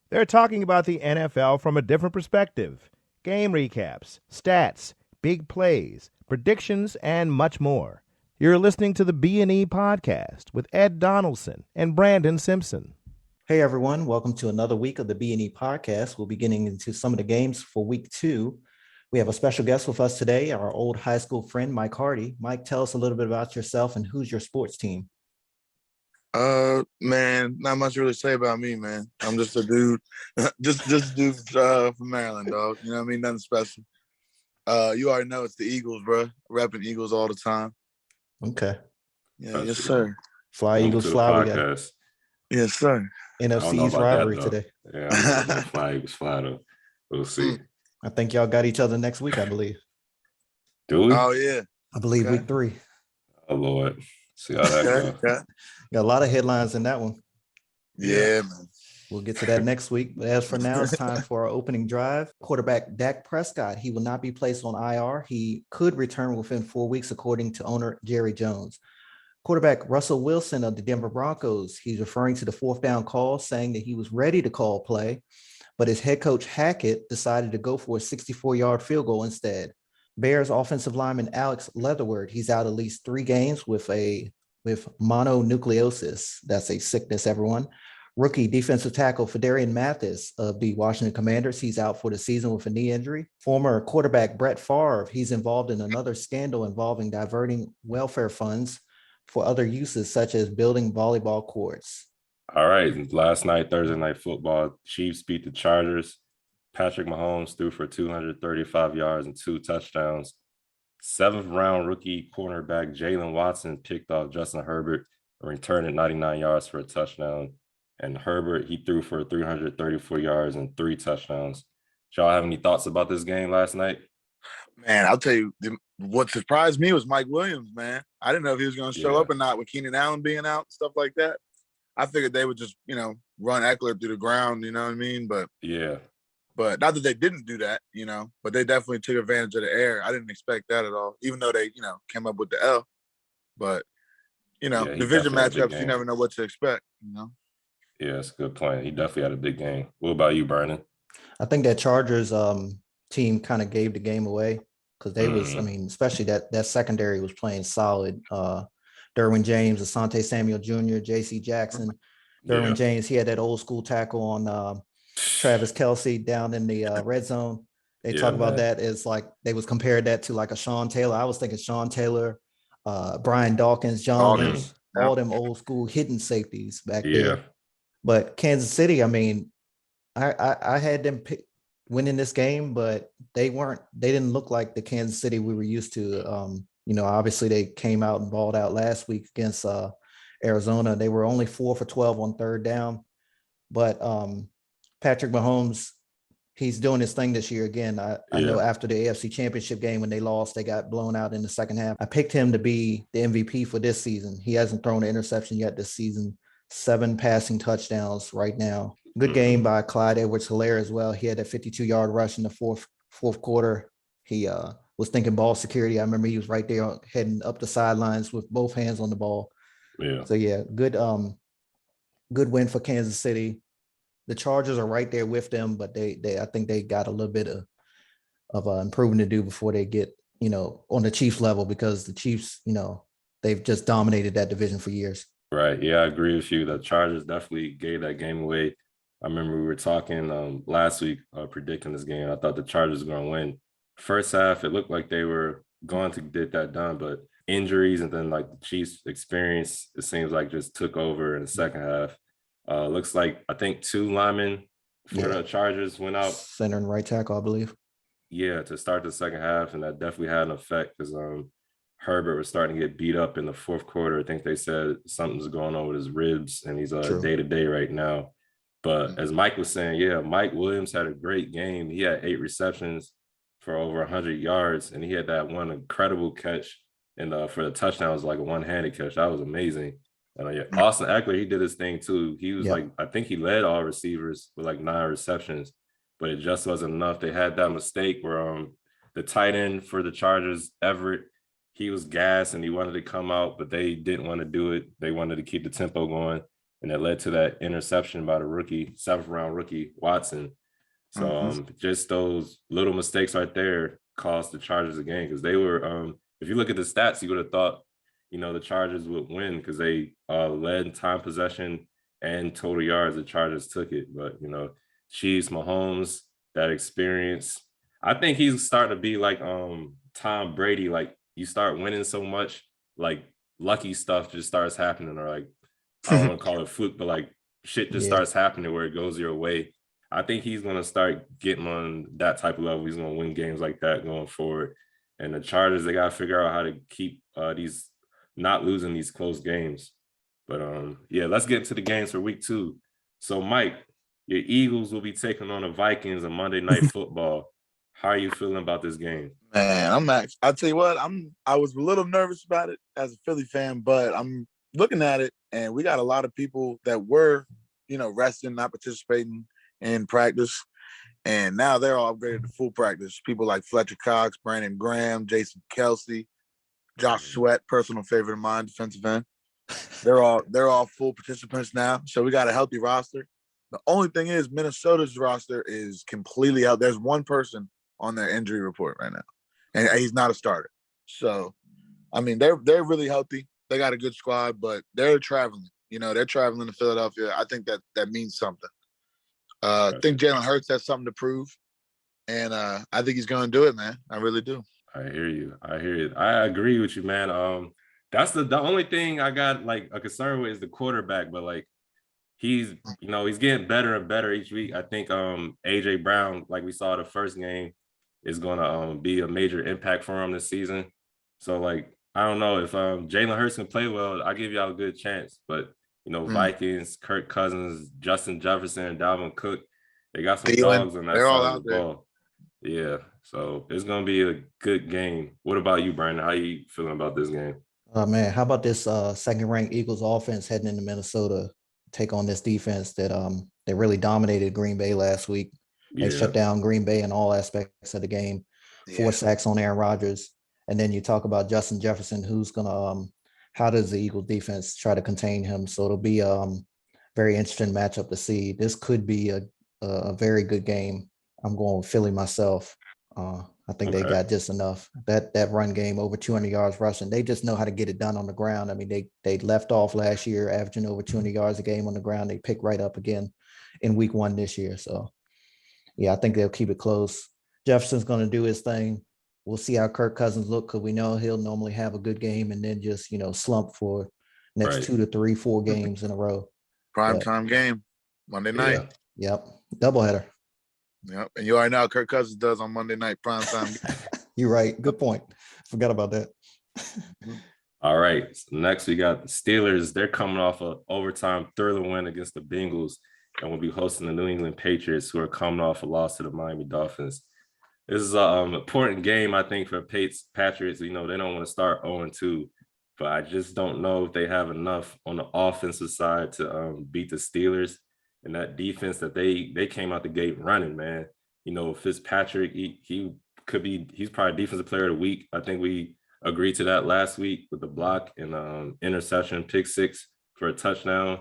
They're talking about the NFL from a different perspective. Game recaps, stats, big plays, predictions, and much more. You're listening to the B&E podcast with Ed Donaldson and Brandon Simpson. Hey everyone, welcome to another week of the B&E podcast. We'll be getting into some of the games for week 2. We have a special guest with us today, our old high school friend, Mike Hardy. Mike, tell us a little bit about yourself and who's your sports team? Man, not much to really say about me, man. I'm just a dude, just a dude from Maryland, dog. You know what I mean? Nothing special. You already know it's the Eagles, bro. Repping Eagles all the time. Okay. Yeah, yes, sir. Fly Eagles fly. We got yes, sir. NFC East rivalry today. Yeah, I don't know about Fly Eagles fly though. We'll see. I think y'all got each other next week, I believe. Do we? Oh yeah. I believe week 3. Oh Lord. See how that goes. Okay. Got a lot of headlines in that one. Yeah, man. We'll get to that next week. But as for now, it's time for our opening drive. Quarterback Dak Prescott, he will not be placed on IR. He could return within 4 weeks, according to owner Jerry Jones. Quarterback Russell Wilson of the Denver Broncos, he's referring to the 4th down call, saying that he was ready to call play, but his head coach Hackett decided to go for a 64-yard field goal instead. Bears offensive lineman Alex Leatherwood, he's out at least 3 games with mononucleosis. That's a sickness, everyone. Rookie defensive tackle Fedarian Mathis of the Washington Commanders, he's out for the season with a knee injury. Former quarterback Brett Favre, he's involved in another scandal involving diverting welfare funds for other uses, such as building volleyball courts. All right. Last night, Thursday Night Football, Chiefs beat the Chargers. Patrick Mahomes threw for 235 yards and 2 touchdowns. 7th-round rookie cornerback Jalen Watson picked off Justin Herbert and returned 99 yards for a touchdown. And Herbert, he threw for 334 yards and 3 touchdowns. Do y'all have any thoughts about this game last night? Man, I'll tell you, what surprised me was Mike Williams, man. I didn't know if he was going to show up or not with Keenan Allen being out and stuff like that. I figured they would just, run Eckler through the ground, you know what I mean? But not that they didn't do that, but they definitely took advantage of the air. I didn't expect that at all, even though they, came up with the L. But, division matchups, you never know what to expect, Yeah, it's a good point. He definitely had a big game. What about you, Brandon? I think that Chargers team kind of gave the game away because they was, especially that secondary was playing solid. Derwin James, Asante Samuel Jr., J.C. Jackson. Derwin James, he had that old school tackle on Travis Kelce down in the red zone. They talk about that as like they was compared that to like a Sean Taylor. I was thinking Sean Taylor, Brian Dawkins, John Lynch, all them old school hidden safeties back there. But Kansas City, I had them winning this game, but they didn't look like the Kansas City we were used to. Obviously they came out and balled out last week against Arizona. They were only 4 for 12 on 3rd down, but Patrick Mahomes, he's doing his thing this year again. I know after the AFC Championship game when they lost, they got blown out in the second half. I picked him to be the MVP for this season. He hasn't thrown an interception yet this season. 7 passing touchdowns right now. Good game by Clyde Edwards-Helaire as well. He had a 52-yard rush in the fourth quarter. He was thinking ball security. I remember he was right there heading up the sidelines with both hands on the ball. Yeah. So good win for Kansas City. The Chargers are right there with them, but I think they got a little bit of improving to do before they get, on the Chiefs level, because the Chiefs, they've just dominated that division for years. Right. Yeah, I agree with you. The Chargers definitely gave that game away. I remember we were talking last week predicting this game. I thought the Chargers were going to win. First half, it looked like they were going to get that done, but injuries and then like the Chiefs experience, it seems like just took over in the second half. Looks like I think 2 linemen for the Chargers went out. Center and right tackle, I believe. Yeah, to start the second half, and that definitely had an effect because Herbert was starting to get beat up in the 4th quarter. I think they said something's going on with his ribs, and he's day-to-day right now. But as Mike was saying, Mike Williams had a great game. He had 8 receptions for over 100 yards, and he had that one incredible catch and for the touchdown. It was like a one-handed catch. That was amazing. Austin Eckler, he did his thing too. He was I think he led all receivers with like 9 receptions, but it just wasn't enough. They had that mistake where the tight end for the Chargers, Everett, he was gassed and he wanted to come out, but they didn't want to do it. They wanted to keep the tempo going. and it led to that interception by the rookie, 7th-round rookie Watson. So just those little mistakes right there cost the Chargers a game, because they were, if you look at the stats, you would have thought, the Chargers would win because they led time possession and total yards. The Chargers took it, but Chiefs, Mahomes, that experience. I think he's starting to be like Tom Brady. Like, you start winning so much, like lucky stuff just starts happening, or like, I don't want to call it fluke, but like shit just starts happening where it goes your way. I think he's going to start getting on that type of level. He's going to win games like that going forward. And the Chargers, they got to figure out how to keep these, not losing these close games. But let's get into the games for week 2. So Mike, your Eagles will be taking on the Vikings on Monday Night Football. How are you feeling about this game? Man, I'll tell you what, I was a little nervous about it as a Philly fan, but I'm looking at it and we got a lot of people that were, resting, not participating in practice. And now they're all upgraded to full practice. People like Fletcher Cox, Brandon Graham, Jason Kelsey, Josh Sweat, personal favorite of mine, defensive end. They're all full participants now. So we got a healthy roster. The only thing is Minnesota's roster is completely out. There's one person on their injury report right now, and he's not a starter. So, I mean, they're really healthy. They got a good squad, but they're traveling. They're traveling to Philadelphia. I think that means something. I think Jalen Hurts has something to prove, and I think he's going to do it, man. I really do. I hear you. I agree with you, man. That's the only thing I got like a concern with is the quarterback, but like he's getting better and better each week. I think AJ Brown, like we saw the first game, is gonna be a major impact for him this season. So like, I don't know if Jalen Hurts can play well, I'll give y'all a good chance. But Vikings, Kirk Cousins, Justin Jefferson, Dalvin Cook, they got some dogs on that side of the ball. Yeah, so it's gonna be a good game. What about you, Brandon? How you feeling about this game? Man, how about this second-ranked Eagles offense heading into Minnesota, take on this defense that they really dominated Green Bay last week. They shut down Green Bay in all aspects of the game. 4 sacks on Aaron Rodgers. And then you talk about Justin Jefferson, who's gonna how does the Eagles defense try to contain him? So it'll be very interesting matchup to see. This could be a very good game. I'm going with Philly myself. I think they got just enough. That run game, over 200 yards rushing, they just know how to get it done on the ground. I mean, they left off last year averaging over 200 yards a game on the ground. They picked right up again in week 1 this year. So, yeah, I think they'll keep it close. Jefferson's going to do his thing. We'll see how Kirk Cousins look, because we know he'll normally have a good game and then just, slump for next 2 to 3, 4 games in a row. Primetime game, Monday night. Yep. Doubleheader. Yep. And you already know how Kirk Cousins does on Monday night primetime. You're right. Good point. Forgot about that. All right. So next, we got the Steelers. They're coming off an overtime thriller win against the Bengals, and will be hosting the New England Patriots, who are coming off a loss to the Miami Dolphins. This is an important game, I think, for Patriots. They don't want to start 0-2, but I just don't know if they have enough on the offensive side to beat the Steelers. And that defense that they came out the gate running, man. Fitzpatrick, he's probably defensive player of the week. I think we agreed to that last week with the block and interception, pick 6 for a touchdown.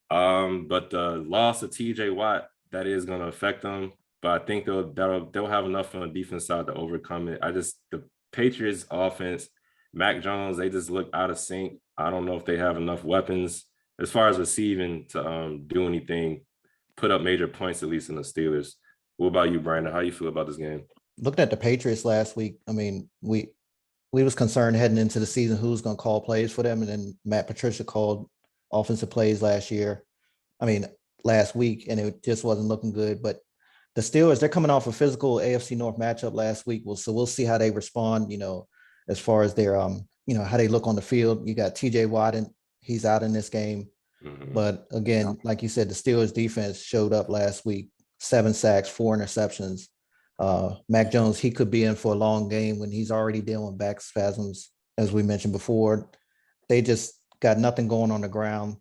But the loss of TJ Watt, that is going to affect them. But I think they'll have enough on the defense side to overcome it. The Patriots offense, Mac Jones, they just look out of sync. I don't know if they have enough weapons as far as receiving to do anything, put up major points, at least in the Steelers. What about you, Brandon? How you feel about this game? Looking at the Patriots last week, I mean, we was concerned heading into the season who's going to call plays for them, and then Matt Patricia called offensive plays last week, and it just wasn't looking good. But the Steelers, they're coming off a physical AFC North matchup last week. So we'll see how they respond, as far as their, how they look on the field. You got TJ Watt, and he's out in this game. Mm-hmm. But again, like you said, the Steelers defense showed up last week, 7 sacks, 4 interceptions. Mac Jones, he could be in for a long game when he's already dealing with back spasms, as we mentioned before. They just got nothing going on the ground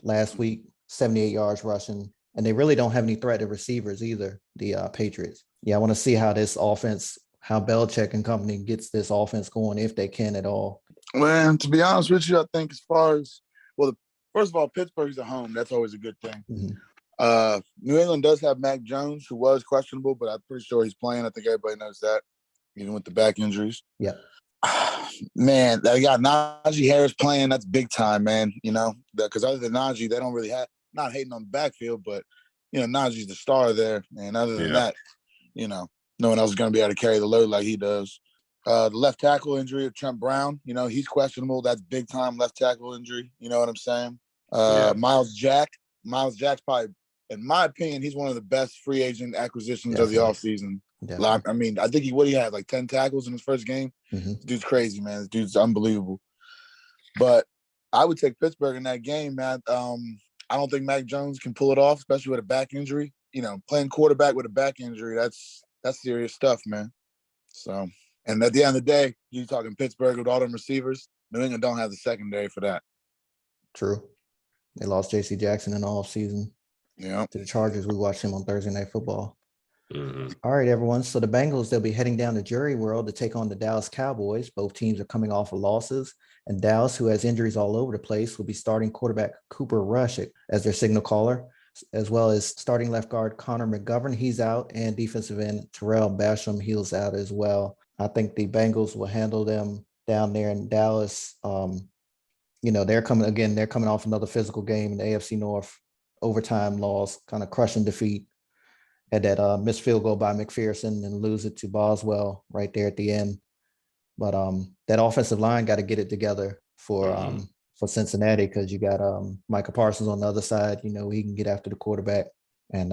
last week, 78 yards rushing, and they really don't have any threat to receivers either, the Patriots. Yeah, I want to see how this offense, how Belichick and company gets this offense going, if they can at all. Well, to be honest with you, I think as far as, First of all, Pittsburgh's at home. That's always a good thing. Mm-hmm. New England does have Mac Jones, who was questionable, but I'm pretty sure he's playing. I think everybody knows that, even with the back injuries. Yeah. Man, they got Najee Harris playing. That's big time, man. You know, because other than Najee, they don't really have. Not hating on the backfield, but you know, Najee's the star there, and other than that, you know, no one else is going to be able to carry the load like he does. The left tackle injury of Trent Brown, you know, he's questionable. That's big time left tackle injury. You know what I'm saying? Miles Jack's probably, in my opinion, he's one of the best free agent acquisitions of the offseason. I mean, I think he had like 10 tackles in his first game. Mm-hmm. This dude's crazy, man. This dude's unbelievable. But I would take Pittsburgh in that game, man. I don't think Mac Jones can pull it off, especially with a back injury. You know, playing quarterback with a back injury, that's serious stuff, man. So, and at the end of the day, you talking Pittsburgh with all them receivers, New England don't have the secondary for that. True. They lost J.C. Jackson in the offseason. Yeah. To the Chargers. We watched him on Thursday Night Football. Mm-hmm. All right, everyone. So the Bengals, they'll be heading down to Jerry World to take on the Dallas Cowboys. Both teams are coming off of losses. And Dallas, who has injuries all over the place, will be starting quarterback Cooper Rush as their signal caller, as well as starting left guard Connor McGovern. He's out, and defensive end Terrell Basham, he's out as well. I think the Bengals will handle them down there in Dallas. You know, they're coming off another physical game in the AFC North, overtime loss, kind of crushing defeat. Had that missed field goal by McPherson and lose it to Boswell right there at the end. But that offensive line got to get it together for Cincinnati, because you got Micah Parsons on the other side. You know, he can get after the quarterback. And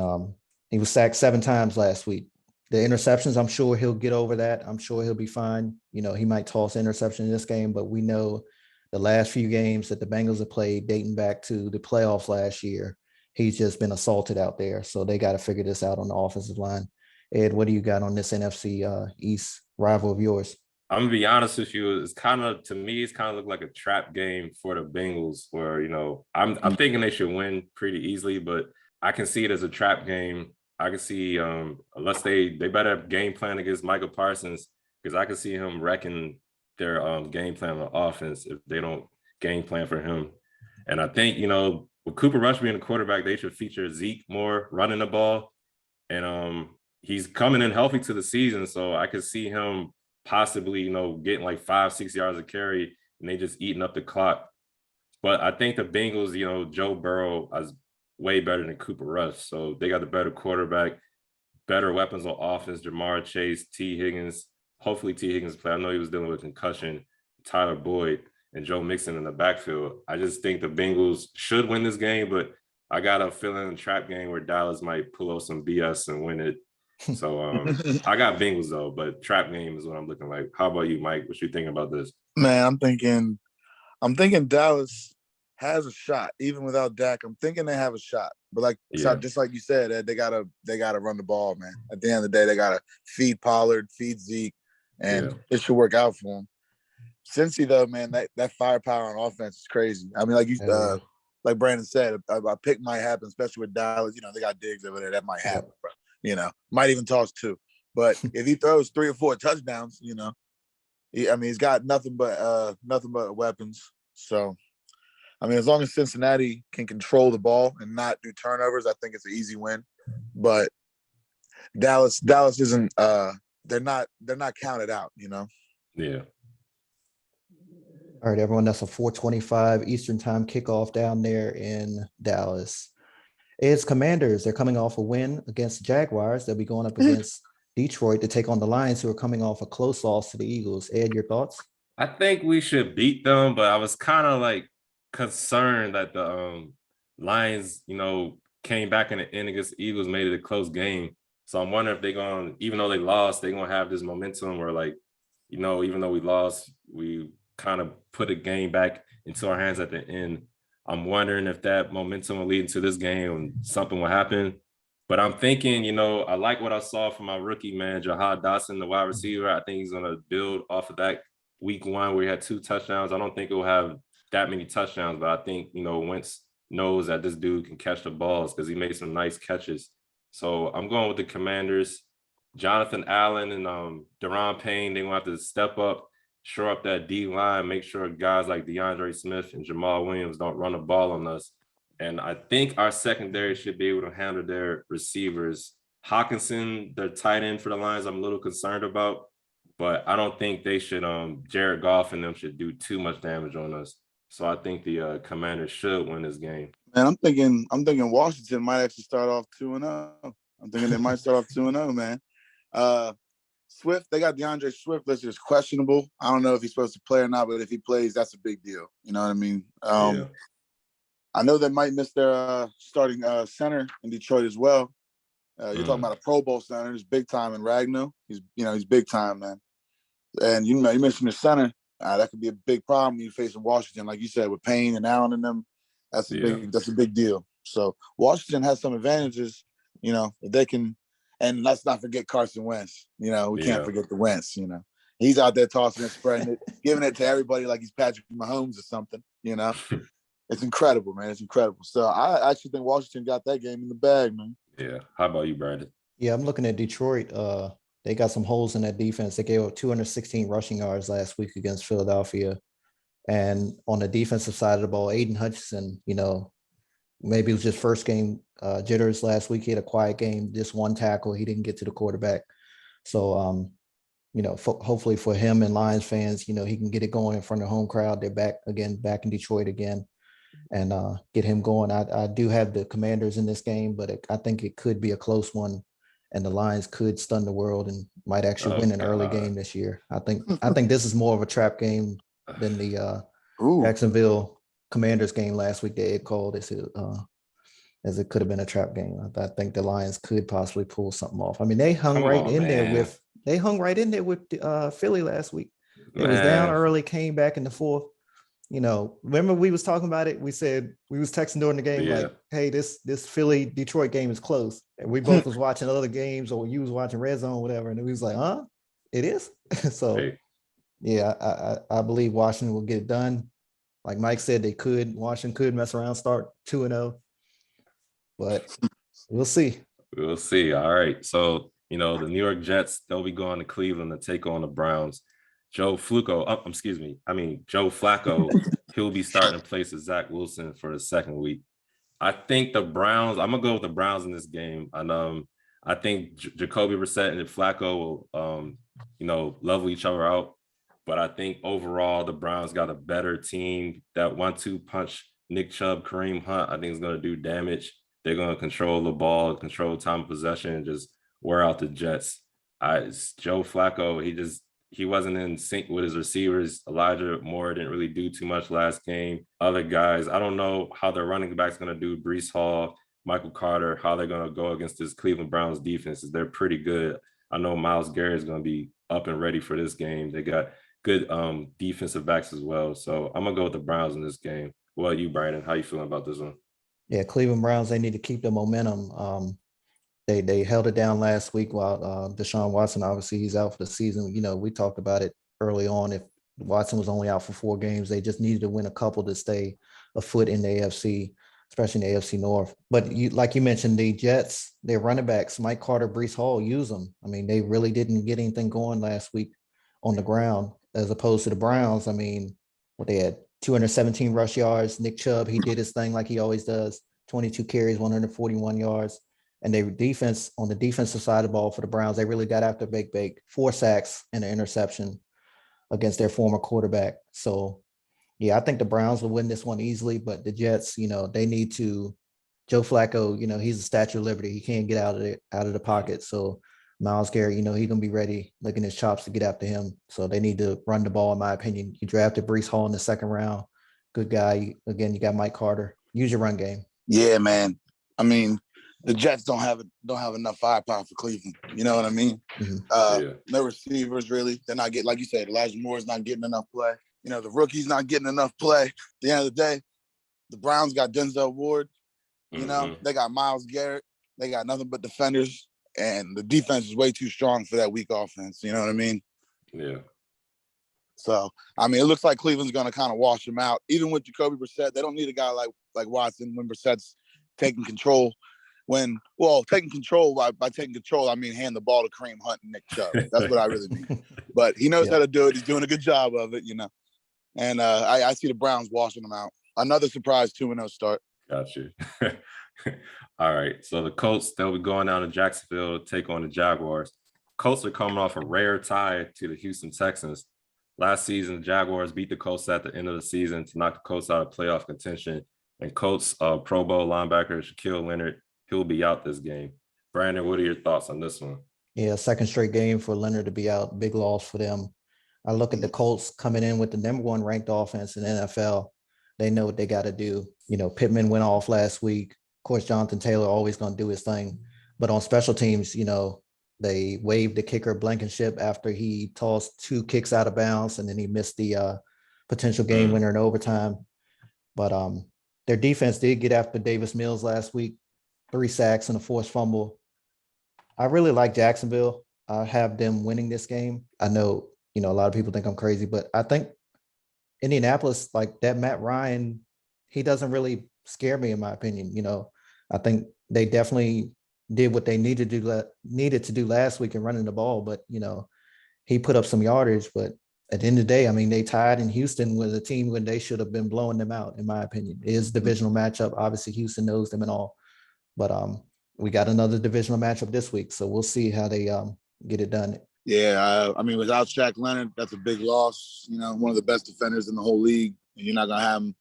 he was sacked 7 times last week. The interceptions, I'm sure he'll get over that. I'm sure he'll be fine. You know, he might toss an interception in this game, but we know the last few games that the Bengals have played dating back to the playoffs last year, he's just been assaulted out there. So they got to figure this out on the offensive line. Ed, what do you got on this NFC East rival of yours? I'm gonna be honest with you. It's kind of look like a trap game for the Bengals, where, you know, I'm thinking they should win pretty easily, but I can see it as a trap game. I can see unless they better game plan against Michael Parsons, because I can see him wrecking their game plan on offense if they don't game plan for him. And I think, you know, with Cooper Rush being a quarterback, they should feature Zeke more running the ball. And he's coming in healthy to the season, so I could see him possibly, you know, getting like 5-6 yards of carry, and they just eating up the clock. But I think the Bengals, you know, Joe Burrow is way better than Cooper Rush. So they got the better quarterback, better weapons on offense, Jamar Chase, T. Higgins. Hopefully T. Higgins play. I know he was dealing with concussion, Tyler Boyd, and Joe Mixon in the backfield. I just think the Bengals should win this game, but I got a feeling in a trap game where Dallas might pull off some BS and win it. So I got Bengals though, but trap game is what I'm looking like. How about you, Mike? What you thinking about this? Man, I'm thinking Dallas has a shot even without Dak. I'm thinking they have a shot, but just like you said, Ed, they gotta run the ball, man. At the end of the day, they gotta feed Pollard, feed Zeke, and it should work out for them. Cincy though, man, that firepower on offense is crazy. I mean, like Brandon said, a pick might happen, especially with Dallas. You know, they got Diggs over there. That might happen, bro. You know, might even toss 2. But if he throws 3 or 4 touchdowns, you know, he's got nothing but weapons. So, I mean, as long as Cincinnati can control the ball and not do turnovers, I think it's an easy win. But Dallas isn't. They're not counted out. You know. Yeah. All right, everyone. That's a 4:25 Eastern Time kickoff down there in Dallas. Ed's Commanders, they're coming off a win against the Jaguars. They'll be going up against Detroit to take on the Lions, who are coming off a close loss to the Eagles. Ed, your thoughts? I think we should beat them, but I was kind of like concerned that the Lions, you know, came back in the end against the Eagles, made it a close game. So I'm wondering if they're going to, even though they lost, they're going to have this momentum where, like, you know, even though we lost, we kind of put a game back into our hands at the end. I'm wondering if that momentum will lead into this game and something will happen. But I'm thinking, you know, I like what I saw from my rookie, man, Jahad Dotson, the wide receiver. I think he's going to build off of that week 1 where he had 2 touchdowns. I don't think it will have that many touchdowns, but I think, you know, Wentz knows that this dude can catch the balls because he made some nice catches. So I'm going with the Commanders. Jonathan Allen and Deron Payne, they're going to have to step up. shore up that D line, make sure guys like DeAndre Smith and Jamal Williams don't run the ball on us. And I think our secondary should be able to handle their receivers. Hawkinson, their tight end for the Lions, I'm a little concerned about, but I don't think they should, Jared Goff and them should do too much damage on us. So I think the Commanders should win this game. Man, I'm thinking Washington might actually start off 2-0. I'm thinking they might start off 2-0, man. Swift, they got DeAndre Swift that's just questionable. I don't know if he's supposed to play or not, but if he plays, that's a big deal. You know what I mean? I know they might miss their starting center in Detroit as well. You're talking about a Pro Bowl center. He's big time in Ragnow. He's big time, man. And you mentioned the center. That could be a big problem when you face Washington, like you said, with Payne and Allen and them. That's a big deal. So Washington has some advantages, if they can. And let's not forget Carson Wentz. We can't forget the Wentz. He's out there tossing and spreading it, giving it to everybody like he's Patrick Mahomes or something. It's incredible, man. It's incredible. So I actually think Washington got that game in the bag, man. Yeah. How about you, Brandon? Yeah, I'm looking at Detroit. They got some holes in that defense. They gave up 216 rushing yards last week against Philadelphia. And on the defensive side of the ball, Aiden Hutchinson, maybe it was his first game jitters last week. He had a quiet game, just one tackle. He didn't get to the quarterback. So, hopefully for him and Lions fans, he can get it going in front of the home crowd. They're back in Detroit again, and get him going. I do have the Commanders in this game, but I think it could be a close one, and the Lions could stun the world and might actually win an early game this year. I think this is more of a trap game than the Jacksonville Commanders game last week that Ed called as it could have been a trap game. I think the Lions could possibly pull something off. I mean, they hung right in there with Philly last week. It was down early, came back in the fourth. Remember we was talking about it. We said we was texting during the game like, "Hey, this Philly Detroit game is close." And we both was watching other games, or you was watching Red Zone, whatever, and we was like, "Huh, it is." So, I believe Washington will get it done. Like Mike said, Washington could mess around, start 2-0, but we'll see. We'll see. All right. So, the New York Jets, they'll be going to Cleveland to take on the Browns. Joe Flacco, he'll be starting in place of Zach Wilson for the second week. I think the Browns, I'm going to go with the Browns in this game. And I think Jacoby Brissett and Flacco will, level each other out. But I think overall, the Browns got a better team. That 1-2 punch, Nick Chubb, Kareem Hunt, I think is going to do damage. They're going to control the ball, control time of possession, and just wear out the Jets. Joe Flacco, he wasn't in sync with his receivers. Elijah Moore didn't really do too much last game. Other guys, I don't know how their running back's going to do. Breece Hall, Michael Carter, how they're going to go against this Cleveland Browns defenses. They're pretty good. I know Myles Garrett is going to be up and ready for this game. They got good defensive backs as well. So I'm going to go with the Browns in this game. What about you, Brandon? How you feeling about this one? Yeah, Cleveland Browns, they need to keep the momentum. They held it down last week while Deshaun Watson, obviously, he's out for the season. We talked about it early on. If Watson was only out for 4 games, they just needed to win a couple to stay a foot in the AFC, especially in the AFC North. But like you mentioned, the Jets, their running backs, Mike Carter, Breece Hall, use them. I mean, they really didn't get anything going last week on the ground, as opposed to the Browns. I mean, they had 217 rush yards. Nick Chubb, he did his thing like he always does, 22 carries, 141 yards. And their defense, on the defensive side of the ball for the Browns, they really got after Bake, 4 sacks and an interception against their former quarterback. So, yeah, I think the Browns will win this one easily, but the Jets, they need to. Joe Flacco, he's a Statue of Liberty. He can't get out of the pocket. So Myles Garrett, he's going to be ready, licking his chops to get after him. So they need to run the ball, in my opinion. You drafted Breece Hall in the second round. Good guy. Again, you got Mike Carter. Use your run game. Yeah, man. I mean, the Jets don't have enough firepower for Cleveland. You know what I mean? Mm-hmm. No receivers, really. They're not getting, like you said, Elijah Moore's not getting enough play. The rookie's not getting enough play. At the end of the day, the Browns got Denzel Ward. They got Myles Garrett. They got nothing but defenders. And the defense is way too strong for that weak offense. You know what I mean? Yeah. So, I mean, it looks like Cleveland's going to kind of wash them out. Even with Jacoby Brissett, they don't need a guy like Watson when Brissett's taking control. Taking control, by taking control, I mean hand the ball to Kareem Hunt and Nick Chubb. That's what I really mean. but he knows how to do it. He's doing a good job of it, you know. And I see the Browns washing them out. Another surprise 2-0 start. Got you. All right. So the Colts, they'll be going down to Jacksonville to take on the Jaguars. Colts are coming off a rare tie to the Houston Texans. Last season, the Jaguars beat the Colts at the end of the season to knock the Colts out of playoff contention. And Colts Pro Bowl linebacker Shaquille Leonard, he'll be out this game. Brandon, what are your thoughts on this one? Yeah, second straight game for Leonard to be out. Big loss for them. I look at the Colts coming in with the number 1 ranked offense in the NFL. They know what they got to do. You know, Pittman went off last week. Of course, Jonathan Taylor always going to do his thing. But on special teams, you know, they waived the kicker Blankenship after he tossed 2 kicks out of bounds, and then he missed the potential game winner in overtime. But their defense did get after Davis Mills last week, 3 sacks and a forced fumble. I really like Jacksonville. I have them winning this game. I know, you know, a lot of people think I'm crazy, but I think Indianapolis, like that Matt Ryan, he doesn't really scare me in my opinion. You know, I think they definitely did what they needed to do last week in running the ball, but you know, he put up some yardage. But at the end of the day, I mean, they tied in Houston with a team when they should have been blowing them out, in my opinion. It is a divisional matchup. Obviously, Houston knows them and all, but we got another divisional matchup this week, so we'll see how they get it done. Yeah, I mean, without Shaq Leonard, that's a big loss. You know, one of the best defenders in the whole league, and you're not gonna have him.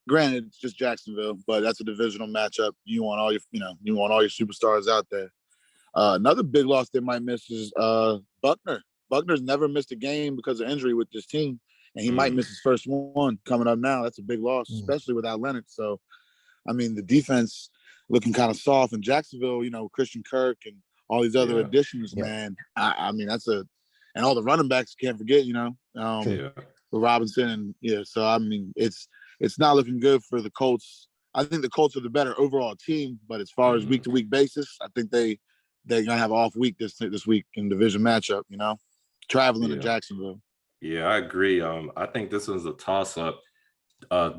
Granted, it's just Jacksonville, but that's a divisional matchup. You want all your superstars out there. Another big loss they might miss is Buckner. Buckner's never missed a game because of injury with this team, and he might miss his first one coming up now. That's a big loss, especially without Leonard. So, I mean, the defense looking kind of soft. In Jacksonville, you know, Christian Kirk and all these other additions, man. I mean, and all the running backs, can't forget, you know, Robinson. And so, I mean, it's not looking good for the Colts. I think the Colts are the better overall team, but as far as week-to-week basis, I think they're going to have an off week this week in division matchup, you know, traveling to Jacksonville. Yeah, I agree. I think this was a toss-up.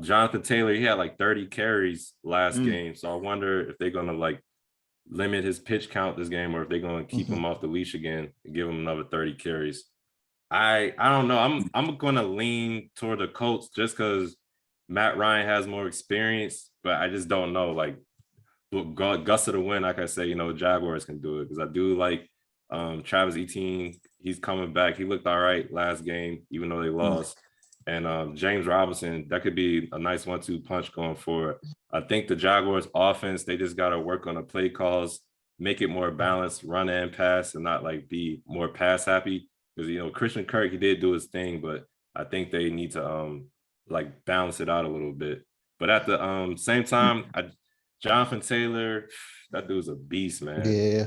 Jonathan Taylor, he had like 30 carries last game, so I wonder if they're going to like limit his pitch count this game, or if they're going to keep him off the leash again and give him another 30 carries. I don't know. I'm going to lean toward the Colts just because Matt Ryan has more experience, but I just don't know. Like, gust of the wind, like I say, you know, Jaguars can do it because I do like Travis Etienne. He's coming back. He looked all right last game, even though they lost. And James Robinson, that could be a nice 1-2 punch going forward. I think the Jaguars offense, they just got to work on the play calls, make it more balanced, run and pass, and not like be more pass happy. Because, you know, Christian Kirk, he did do his thing, but I think they need to like balance it out a little bit. But at the same time, Jonathan Taylor, that dude's a beast, man. Yeah.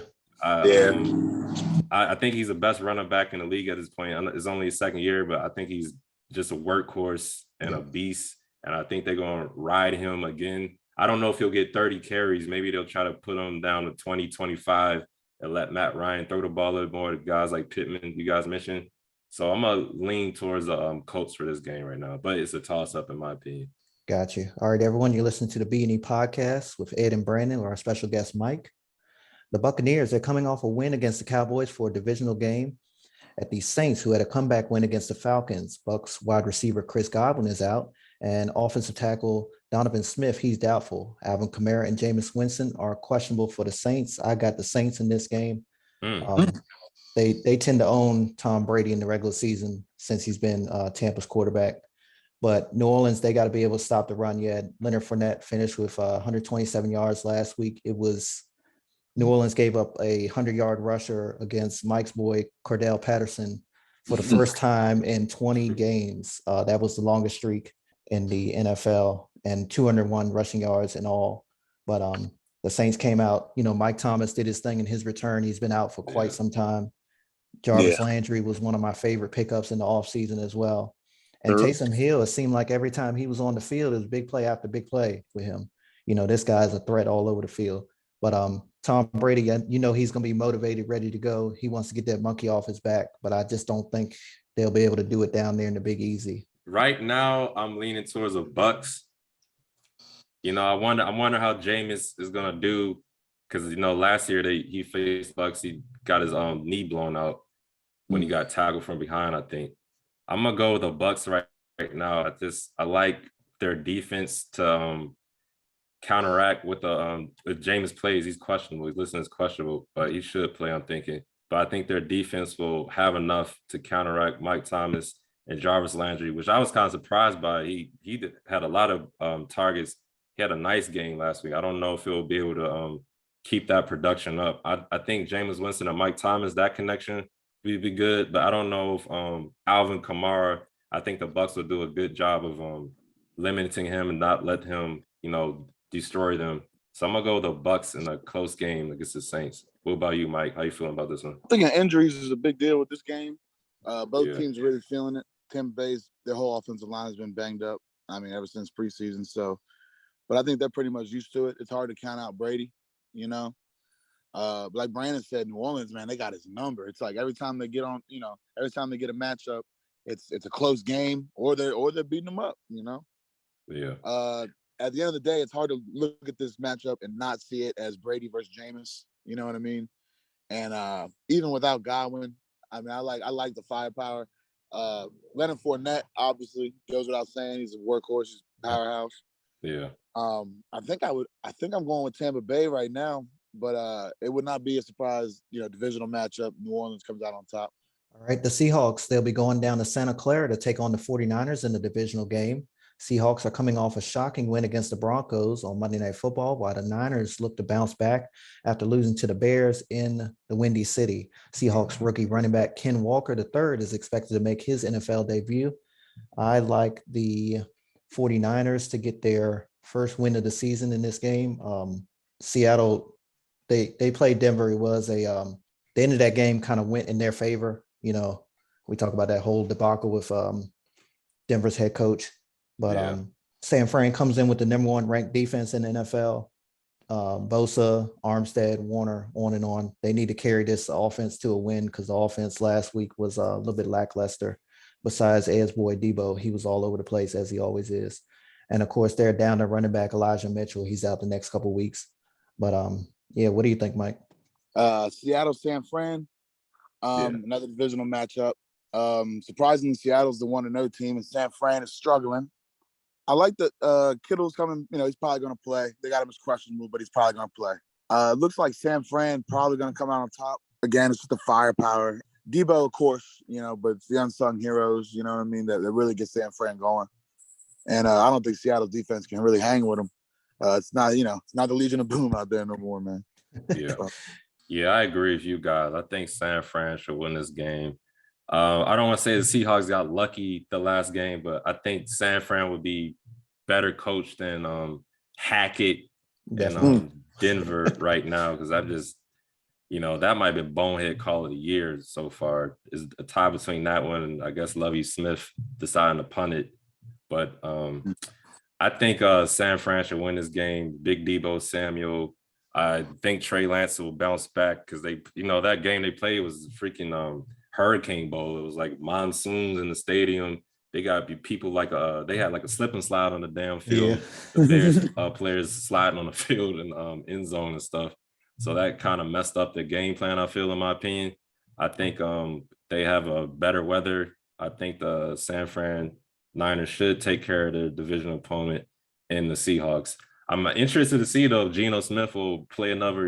I think he's the best running back in the league at this point. It's only his second year, but I think he's just a workhorse and a beast. And I think they're going to ride him again. I don't know if he'll get 30 carries. Maybe they'll try to put him down to 20, 25 and let Matt Ryan throw the ball a little more to guys like Pittman, you guys mentioned. So I'm going to lean towards the Colts for this game right now, but it's a toss-up in my opinion. Got you. All right, everyone, you're listening to the B&E podcast with Ed and Brandon, or our special guest, Mike. The Buccaneers are coming off a win against the Cowboys for a divisional game at the Saints, who had a comeback win against the Falcons. Bucs wide receiver Chris Godwin is out, and offensive tackle Donovan Smith, he's doubtful. Alvin Kamara and Jameis Winston are questionable for the Saints. I got the Saints in this game. They tend to own Tom Brady in the regular season since he's been Tampa's quarterback. But New Orleans, they got to be able to stop the run. Yet Leonard Fournette finished with 127 yards last week. It was New Orleans gave up a 100-yard rusher against Mike's boy, Cordell Patterson, for the first time in 20 games. That was the longest streak in the NFL, and 201 rushing yards in all. But the Saints came out. You know, Mike Thomas did his thing in his return. He's been out for quite some time. Jarvis Landry was one of my favorite pickups in the offseason as well. And Taysom Hill, it seemed like every time he was on the field, it was big play after big play with him. You know, this guy's a threat all over the field. But Tom Brady, you know, he's going to be motivated, ready to go. He wants to get that monkey off his back, but I just don't think they'll be able to do it down there in the Big Easy. Right now, I'm leaning towards the Bucs. You know, I wonder how Jameis is going to do because, you know, last year he faced Bucs. He got his knee blown out. when he got tackled from behind. I think I'm gonna go with the Bucks right now. I like their defense to counteract with the if Jameis plays. He's questionable. He's listed as questionable, but he should play, I'm thinking. But I think their defense will have enough to counteract Mike Thomas and Jarvis Landry, which I was kind of surprised by. He had a lot of targets. He had a nice game last week. I don't know if he'll be able to keep that production up. I think Jameis Winston and Mike Thomas, that connection would be good, but I don't know if Alvin Kamara, I think the Bucs will do a good job of limiting him and not let him, destroy them. So I'm gonna go with the Bucs in a close game against the Saints. What about you, Mike? How you feeling about this one? I think injuries is a big deal with this game. Both teams are really feeling it. Tampa Bay's, their whole offensive line has been banged up. I mean, ever since preseason. So, but I think they're pretty much used to it. It's hard to count out Brady, Like Brandon said, New Orleans, man, they got his number. It's like every time they get on, every time they get a matchup, it's a close game, or they're beating them up, Yeah. At the end of the day, it's hard to look at this matchup and not see it as Brady versus Jameis. You know what I mean? And even without Godwin, I mean, I like the firepower. Leonard Fournette obviously goes without saying. He's a workhorse, he's a powerhouse. Yeah. I think I'm going with Tampa Bay right now, but it would not be a surprise, divisional matchup. New Orleans comes out on top. All right, the Seahawks, they'll be going down to Santa Clara to take on the 49ers in the divisional game. Seahawks are coming off a shocking win against the Broncos on Monday Night Football, while the Niners look to bounce back after losing to the Bears in the Windy City. Seahawks rookie running back Ken Walker III is expected to make his NFL debut. I like the 49ers to get their first win of the season in this game. Seattle, they played Denver. It was the end of that game kind of went in their favor. We talk about that whole debacle with Denver's head coach. But San Fran comes in with the number one ranked defense in the NFL. Bosa, Armstead, Warner, on and on. They need to carry this offense to a win because the offense last week was a little bit lackluster. Besides Ed's boy Debo, he was all over the place as he always is. And of course, they're down to running back Elijah Mitchell. He's out the next couple of weeks. But what do you think, Mike? Seattle, San Fran, another divisional matchup. Surprisingly, Seattle's the 1-0 team, and San Fran is struggling. I like that Kittle's coming. He's probably going to play. They got him as questionable, but he's probably going to play. Looks like San Fran probably going to come out on top. Again, it's just the firepower. Debo, of course, but it's the unsung heroes, you know what I mean, that really get San Fran going. And I don't think Seattle's defense can really hang with them. It's not, it's not the Legion of Boom out there no more, man. Yeah. Yeah, I agree with you guys. I think San Fran should win this game. I don't want to say the Seahawks got lucky the last game, but I think San Fran would be better coached than Hackett and Denver right now, because I just, that might be bonehead call of the year so far. Is a tie between that one and I guess Lovie Smith deciding to punt it. But I think San Fran should win this game. Big Debo Samuel. I think Trey Lance will bounce back because they, that game they played was freaking Hurricane Bowl. It was like monsoons in the stadium. They got people like they had like a slip and slide on the damn field. Yeah. The Bears players sliding on the field and end zone and stuff. So that kind of messed up the game plan, I feel, in my opinion. I think they have a better weather. I think the San Fran Niners should take care of their division opponent in the Seahawks. I'm interested to see, though, if Geno Smith will play another,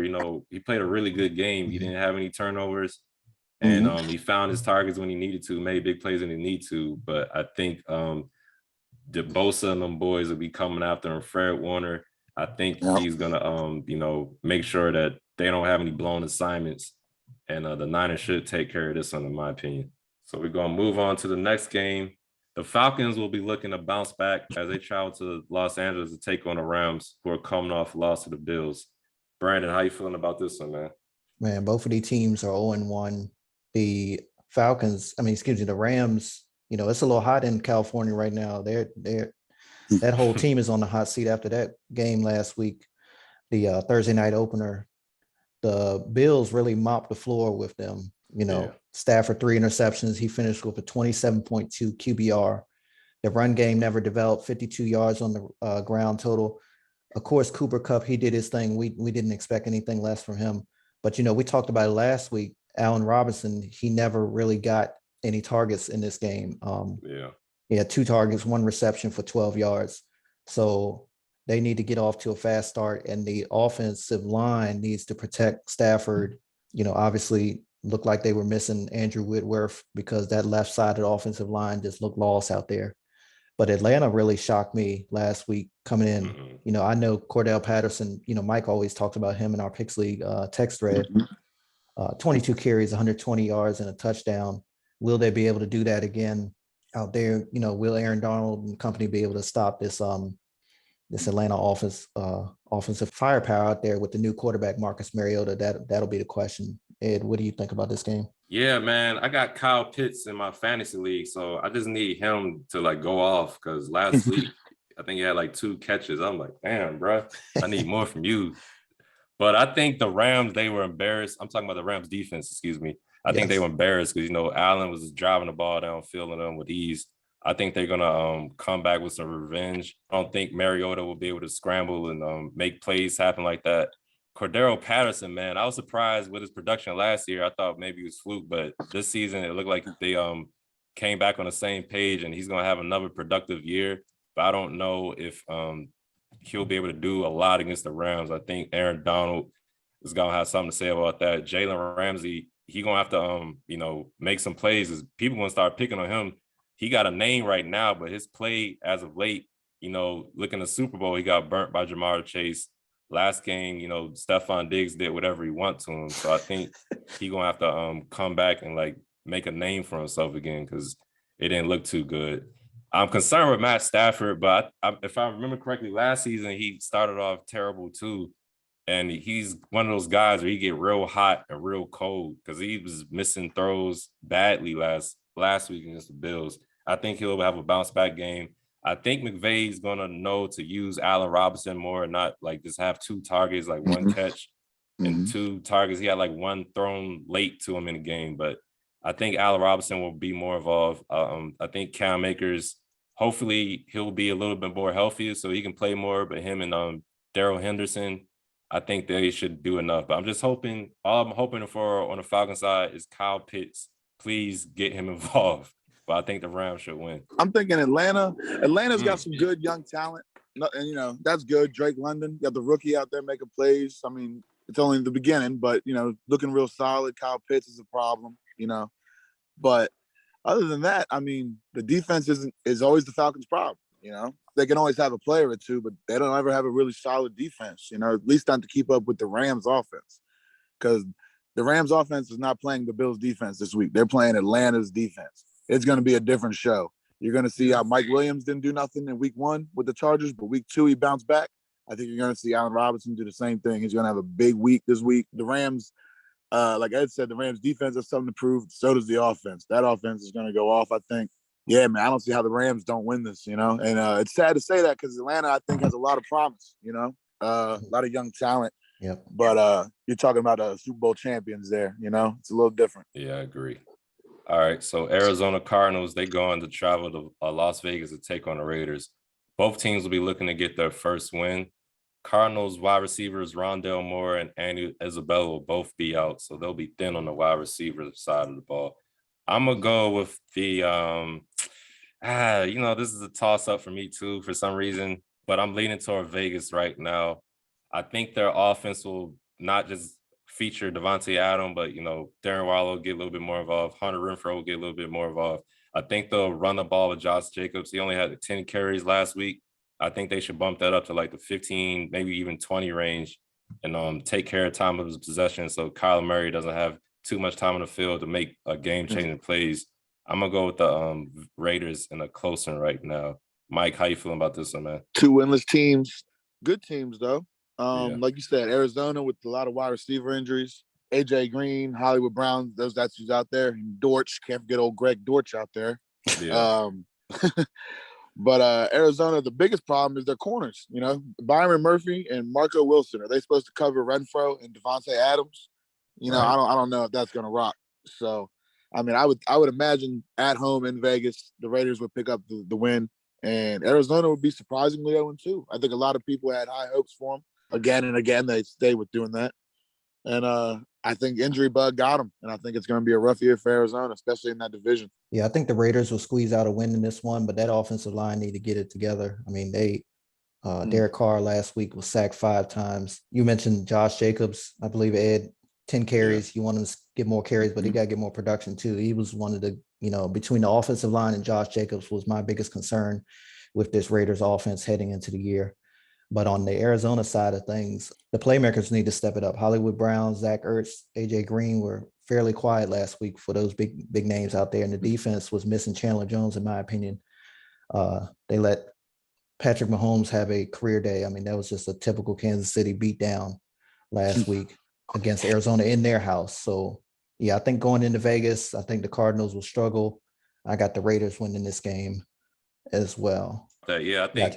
he played a really good game. He didn't have any turnovers. And he found his targets when he needed to, made big plays when he needed to. But I think the Bosa and them boys will be coming after him. Fred Warner, I think he's going to, make sure that they don't have any blown assignments. And the Niners should take care of this one, in my opinion. So we're going to move on to the next game. The Falcons will be looking to bounce back as they travel to Los Angeles to take on the Rams, who are coming off a loss to the Bills. Brandon, how you feeling about this one, man? Man, both of these teams are 0-1. The the Rams, it's a little hot in California right now. That whole team is on the hot seat after that game last week, the Thursday night opener. The Bills really mopped the floor with them. Stafford 3 interceptions. He finished with a 27.2 QBR. The run game never developed, 52 yards on the ground total. Of course, Cooper Kupp, he did his thing. We didn't expect anything less from him. But, we talked about it last week. Allen Robinson, he never really got any targets in this game. He had 2 targets, 1 reception for 12 yards. So they need to get off to a fast start, and the offensive line needs to protect Stafford. Obviously looked like they were missing Andrew Whitworth because that left side of the offensive line just looked lost out there. But Atlanta really shocked me last week coming in. I know Cordell Patterson, Mike always talked about him in our Picks League text thread. 22 carries, 120 yards, and a touchdown. Will they be able to do that again out there? Will Aaron Donald and company be able to stop this Atlanta offensive firepower out there with the new quarterback Marcus Mariota? That'll be the question. Ed, what do you think about this game? Yeah, man, I got Kyle Pitts in my fantasy league, so I just need him to go off because last week I think he had 2 catches. I'm like, damn, bro, I need more from you. But I think the Rams, they were embarrassed. I'm talking about the Rams defense, excuse me. I think they were embarrassed because, Allen was just driving the ball downfield and them with ease. I think they're going to come back with some revenge. I don't think Mariota will be able to scramble and make plays happen like that. Cordero Patterson, man, I was surprised with his production last year. I thought maybe it was fluke, but this season it looked like they came back on the same page, and he's going to have another productive year. But I don't know if he'll be able to do a lot against the Rams. I think Aaron Donald is going to have something to say about that. Jalen Ramsey, he's going to have to, make some plays as people going to start picking on him. He got a name right now, but his play as of late, looking at the Super Bowl, he got burnt by Jamar Chase. Last game, Stephon Diggs did whatever he wants to him. So I think he's going to have to come back and make a name for himself again because it didn't look too good. I'm concerned with Matt Stafford, but if I remember correctly, last season he started off terrible too. And he's one of those guys where he get real hot and real cold because he was missing throws badly last week against the Bills. I think he'll have a bounce back game. I think McVay's going to know to use Allen Robinson more and not just have 2 targets, 1 catch and 2 targets. He had 1 thrown late to him in the game, but I think Allen Robinson will be more involved. I think Cam Akers, hopefully he'll be a little bit more healthy so he can play more, but him and Darrell Henderson, I think they should do enough. But I'm just hoping, all I'm hoping for on the Falcons side is Kyle Pitts. Please get him involved. But I think the Rams should win. I'm thinking Atlanta. Atlanta's got some good young talent. And, that's good. Drake London, got the rookie out there making plays. I mean, it's only the beginning, but, looking real solid. Kyle Pitts is a problem, But other than that, I mean, the defense is always the Falcons' problem, They can always have a player or two, but they don't ever have a really solid defense, at least not to keep up with the Rams offense. Because the Rams offense is not playing the Bills defense this week. They're playing Atlanta's defense. It's going to be a different show. You're going to see how Mike Williams didn't do nothing in week 1 with the Chargers, but week 2, he bounced back. I think you're going to see Allen Robinson do the same thing. He's going to have a big week this week. The Rams, like Ed said, the Rams defense has something to prove. So does the offense. That offense is going to go off, I think. Yeah, man, I don't see how the Rams don't win this, And it's sad to say that because Atlanta, I think, has a lot of promise, a lot of young talent. Yep. But you're talking about Super Bowl champions there, It's a little different. Yeah, I agree. All right, so Arizona Cardinals, they going to travel to Las Vegas to take on the Raiders. Both teams will be looking to get their first win. Cardinals wide receivers Rondale Moore and Andy Isabella will both be out, so they'll be thin on the wide receiver side of the ball. I'm going to go with the this is a toss-up for me too for some reason, but I'm leaning toward Vegas right now. I think their offense will not just feature Devontae Adams, but, Darren Waller will get a little bit more involved. Hunter Renfrow will get a little bit more involved. I think they'll run the ball with Josh Jacobs. He only had 10 carries last week. I think they should bump that up to the 15, maybe even 20 range and take care of time of his possession so Kyler Murray doesn't have too much time on the field to make game-changing plays. I'm going to go with the Raiders in a close one right now. Mike, how you feeling about this one, man? 2 winless teams. Good teams, though. Like you said, Arizona with a lot of wide receiver injuries. AJ Green, Hollywood Brown, that's who's out there. And Dortch, can't forget old Greg Dortch out there. Yeah. But Arizona, the biggest problem is their corners. Byron Murphy and Marco Wilson. Are they supposed to cover Renfro and Devontae Adams? Right. I don't know if that's going to rock. So, I mean, I would imagine at home in Vegas, the Raiders would pick up the win, and Arizona would be surprisingly 0-2. I think a lot of people had high hopes for them. Again and again, they stay with doing that. And I think injury bug got him, and I think it's going to be a rough year for Arizona, especially in that division. Yeah, I think the Raiders will squeeze out a win in this one, but that offensive line need to get it together. I mean, Derek Carr last week was sacked 5 times. You mentioned Josh Jacobs, I believe, Ed, 10 carries. You want him to get more carries, but he got to get more production too. He was one of the, between the offensive line and Josh Jacobs was my biggest concern with this Raiders offense heading into the year. But on the Arizona side of things, the playmakers need to step it up. Hollywood Brown, Zach Ertz, AJ Green were fairly quiet last week for those big names out there. And the defense was missing Chandler Jones, in my opinion. They let Patrick Mahomes have a career day. I mean, that was just a typical Kansas City beatdown last week against Arizona in their house. So, yeah, I think going into Vegas, I think the Cardinals will struggle. I got the Raiders winning this game as well. I think,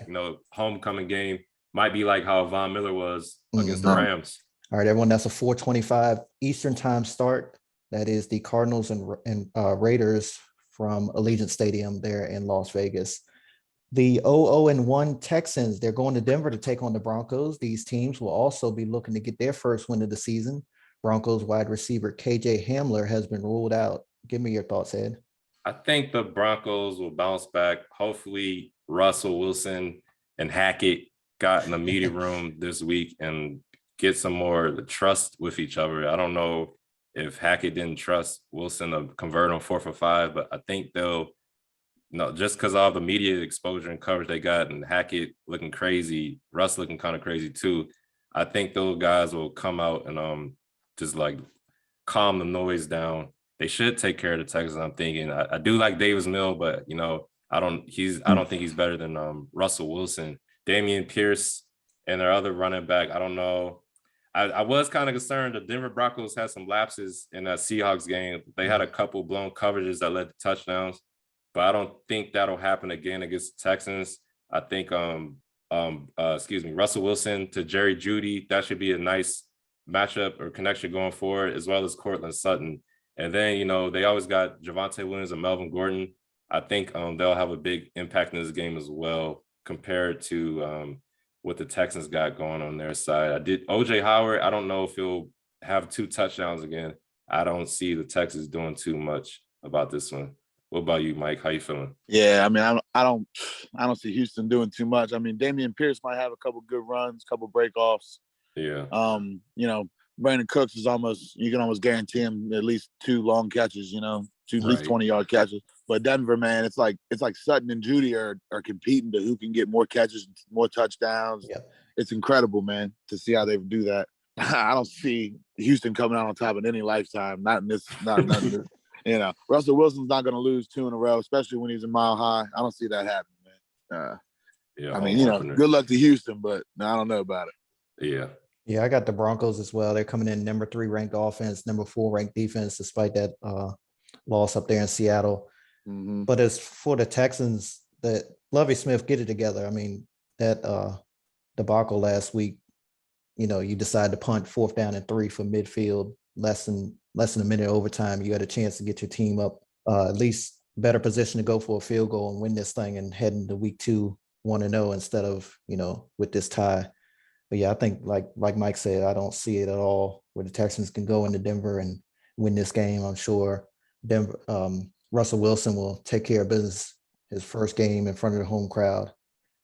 homecoming game might be like how Von Miller was against the Rams. All right, everyone, that's a 4:25 Eastern time start. That is the Cardinals and Raiders from Allegiant Stadium there in Las Vegas. The 0-1 Texans, they're going to Denver to take on the Broncos. These teams will also be looking to get their first win of the season. Broncos wide receiver KJ Hamler has been ruled out. Give me your thoughts, Ed. I think the Broncos will bounce back. Hopefully, Russell Wilson and Hackett got in the meeting room this week and get some more trust with each other. I don't know if Hackett didn't trust Wilson to convert on 4 for 5, but I think just because of all the media exposure and coverage they got and Hackett looking crazy, Russ looking kind of crazy too, I think those guys will come out and just like calm the noise down. They should take care of the Texans, I'm thinking. I do like Davis Mill, but I don't think he's better than Russell Wilson. Damian Pierce and their other running back, I don't know. I was kind of concerned the Denver Broncos had some lapses in that Seahawks game. They had a couple blown coverages that led to touchdowns, but I don't think that'll happen again against the Texans. I think Russell Wilson to Jerry Jeudy, that should be a nice matchup or connection going forward, as well as Cortland Sutton. And then, they always got Javonte Williams and Melvin Gordon. I think they'll have a big impact in this game as well compared to what the Texans got going on their side. OJ Howard, I don't know if he'll have 2 touchdowns again. I don't see the Texans doing too much about this one. What about you, Mike? How you feeling? Yeah, I mean, I don't see Houston doing too much. I mean, Damian Pierce might have a couple good runs, couple breakoffs. Yeah. Brandon Cooks is you can almost guarantee him at least 2 long catches, at least 20-yard catches. But Denver, man, it's like Sutton and Jeudy are competing to who can get more catches, more touchdowns. Yeah. It's incredible, man, to see how they do that. I don't see Houston coming out on top in any lifetime. Not in this. Russell Wilson's not going to lose 2 in a row, especially when he's a mile high. I don't see that happening, man. Good luck to Houston, but I don't know about it. Yeah. Yeah, I got the Broncos as well. They're coming in number 3 ranked offense, number 4 ranked defense, despite that loss up there in Seattle. Mm-hmm. But as for the Texans, that Lovie Smith get it together. I mean, that debacle last week, you decide to punt 4th down and 3 for midfield, less than a minute overtime. You got a chance to get your team up at least better position to go for a field goal and win this thing and head into week 2 1-0 instead of with this tie. But yeah, I think like Mike said, I don't see it at all where the Texans can go into Denver and win this game. I'm sure Russell Wilson will take care of business his first game in front of the home crowd,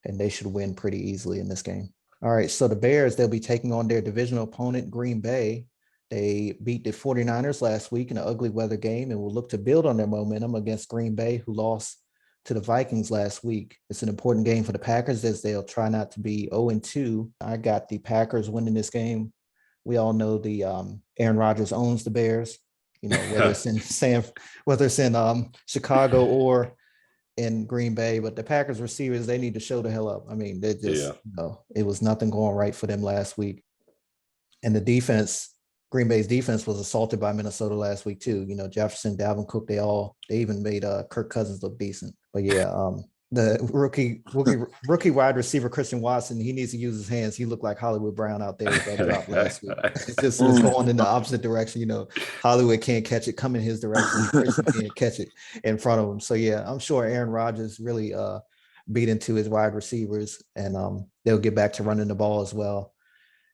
and they should win pretty easily in this game. All right, so the Bears, they'll be taking on their divisional opponent, Green Bay. They beat the 49ers last week in an ugly weather game and will look to build on their momentum against Green Bay, who lost to the Vikings last week. It's an important game for the Packers as they'll try not to be 0-2. I got the Packers winning this game. We all know the Aaron Rodgers owns the Bears, whether it's in Chicago or in Green Bay, but the Packers receivers, they need to show the hell up. I mean, they just, it was nothing going right for them last week. And the defense, Green Bay's defense was assaulted by Minnesota last week too. Jefferson, Dalvin Cook, they even made Kirk Cousins look decent. But yeah, the rookie wide receiver Christian Watson, he needs to use his hands. He looked like Hollywood Brown out there with that drop last week. It's going in the opposite direction. Hollywood can't catch it, come in his direction. Christian can't catch it in front of him. So yeah, I'm sure Aaron Rodgers really beat into his wide receivers, and they'll get back to running the ball as well.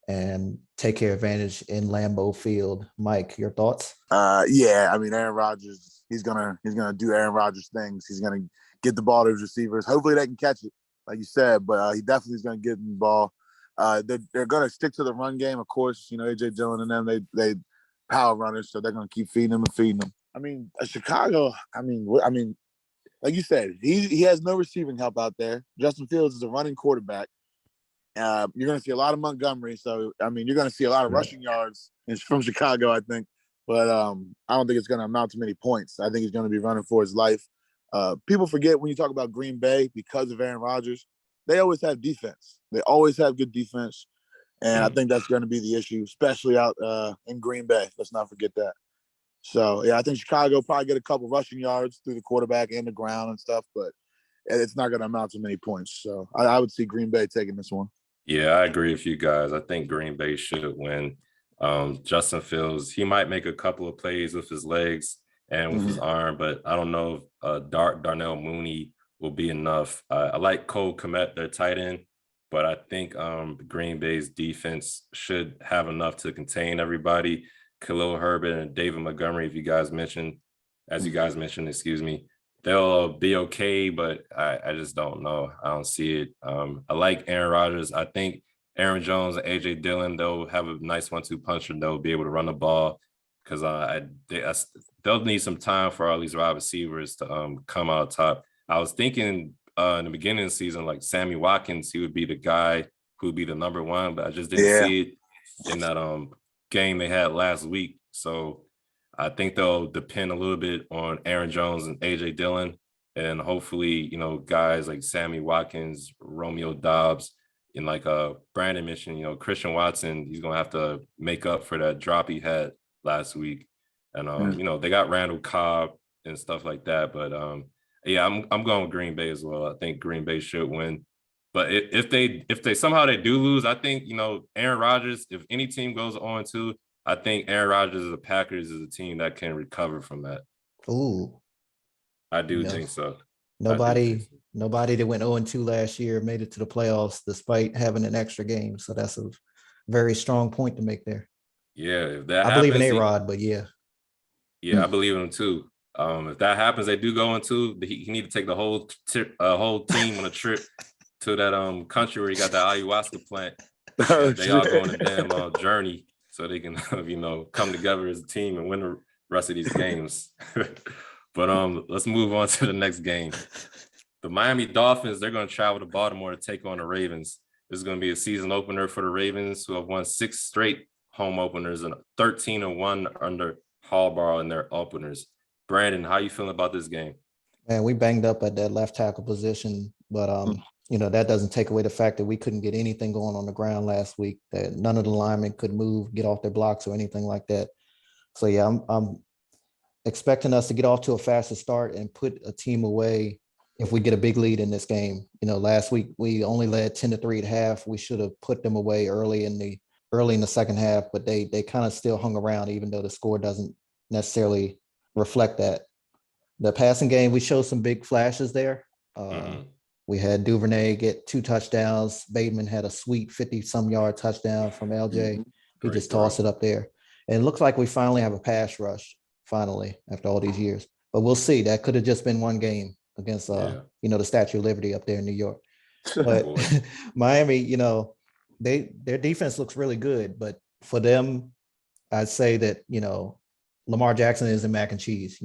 and take care of advantage in Lambeau Field. Mike, your thoughts? Yeah, I mean, Aaron Rodgers, he's gonna do Aaron Rodgers things. He's gonna get the ball to his receivers. Hopefully they can catch it, like you said, but he definitely is gonna get them the ball. They're gonna stick to the run game, of course. You know, AJ Dillon and them, they power runners, so they're gonna keep feeding them and feeding them. I mean, Chicago. I mean, like you said, he has no receiving help out there. Justin Fields is a running quarterback. You're going to see a lot of Montgomery. So, I mean, you're going to see a lot of rushing yards from Chicago, I think. But I don't think it's going to amount to many points. I think he's going to be running for his life. People forget when you talk about Green Bay, because of Aaron Rodgers, they always have defense. They always have good defense. And I think that's going to be the issue, especially out in Green Bay. Let's not forget that. So, yeah, I think Chicago probably get a couple rushing yards through the quarterback and the ground and stuff, but it's not going to amount to many points. So I would see Green Bay taking this one. Yeah, I agree with you guys. I think Green Bay should win. Justin Fields, he might make a couple of plays with his legs and with his arm, but I don't know if Darnell Mooney will be enough. I like Cole Kmet, their tight end, but I think Green Bay's defense should have enough to contain everybody. Khalil Herbert and David Montgomery, as you guys mentioned, excuse me, they'll be okay, but I just don't know. I don't see it. I like Aaron Rodgers. I think Aaron Jones and AJ Dillon, they'll have a nice 1-2 punch and they'll be able to run the ball because they'll need some time for all these wide receivers to come out top. I was thinking in the beginning of the season, like Sammy Watkins, he would be the guy who would be the number one, but I just didn't see it in that game they had last week. So I think they'll depend a little bit on Aaron Jones and AJ Dillon, and hopefully, guys like Sammy Watkins, Romeo Doubs, and like Brandon mentioned, Christian Watson, he's gonna have to make up for that drop he had last week. And they got Randall Cobb and stuff like that. But yeah, I'm going with Green Bay as well. I think Green Bay should win. But if they somehow they do lose, I think Aaron Rodgers, if any team goes 0-2, I think Aaron Rodgers of the Packers is a team that can recover from that. Ooh, I do think so. Nobody that went 0-2 last year made it to the playoffs despite having an extra game. So that's a very strong point to make there. Yeah, if that I believe in A-Rod, but yeah. Yeah, I believe in him too. If that happens, they do go into. He need to take the whole team on a trip to that country where he got the ayahuasca plant. They all go on a damn journey so they can come together as a team and win the rest of these games. But let's move on to the next game. The Miami Dolphins, they're going to travel to Baltimore to take on the Ravens. This is going to be a season opener for the Ravens, who have won 6 straight home openers and 13-1 under Harbaugh in their openers. Brandon, how you feeling about this game? Man, we banged up at that left tackle position, but that doesn't take away the fact that we couldn't get anything going on the ground last week, that none of the linemen could move, get off their blocks or anything like that. So yeah, I'm expecting us to get off to a faster start and put a team away if we get a big lead in this game. Last week we only led 10-3 at half. We should have put them away early in the second half, but they kind of still hung around, even though the score doesn't necessarily reflect that. The passing game, we showed some big flashes there. We had Duvernay get 2 touchdowns. Bateman had a sweet 50-some yard touchdown from LJ. He just tossed it up there. And it looks like we finally have a pass rush, finally, after all these years. But we'll see. That could have just been one game against, the Statue of Liberty up there in New York. But Miami, their defense looks really good. But for them, I'd say that, Lamar Jackson isn't mac and cheese.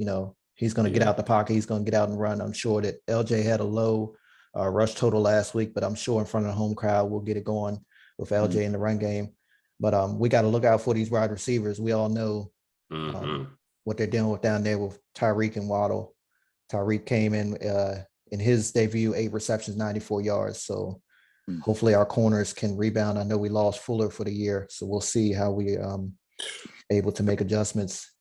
He's going to get out the pocket. He's going to get out and run. I'm sure that LJ had a low rush total last week, but I'm sure in front of the home crowd, we'll get it going with LJ in the run game. But we got to look out for these wide receivers. We all know what they're dealing with down there with Tyreek and Waddle. Tyreek came in his debut, 8 receptions, 94 yards. So hopefully our corners can rebound. I know we lost Fuller for the year, so we'll see how we able to make adjustments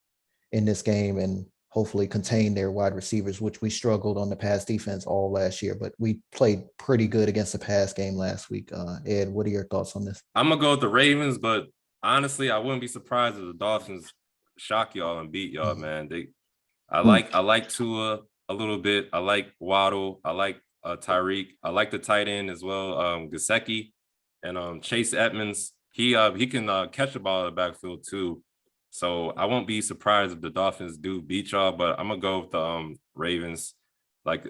in this game and hopefully contain their wide receivers, which we struggled on the pass defense all last year, but we played pretty good against the pass game last week. Ed, what are your thoughts on this? I'm going to go with the Ravens, but honestly, I wouldn't be surprised if the Dolphins shock y'all and beat y'all, man. I like Tua a little bit. I like Waddle. I like Tyreek. I like the tight end as well, Gesicki. And Chase Edmonds, he can catch the ball in the backfield too. So I won't be surprised if the Dolphins do beat y'all, but I'm gonna go with the Ravens, like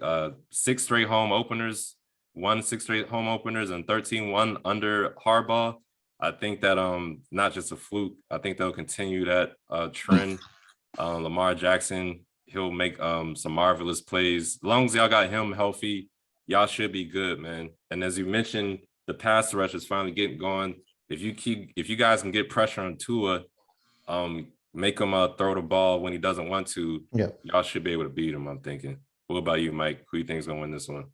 6 straight home openers, 6 straight home openers, and 13-1 under Harbaugh. I think that not just a fluke. I think they'll continue that trend. Lamar Jackson, he'll make some marvelous plays. As long as y'all got him healthy, y'all should be good, man. And as you mentioned, the pass rush is finally getting going. If you guys can get pressure on Tua, make him throw the ball when he doesn't want to, y'all should be able to beat him, I'm thinking. What about you, Mike? Who do you think is gonna win this one?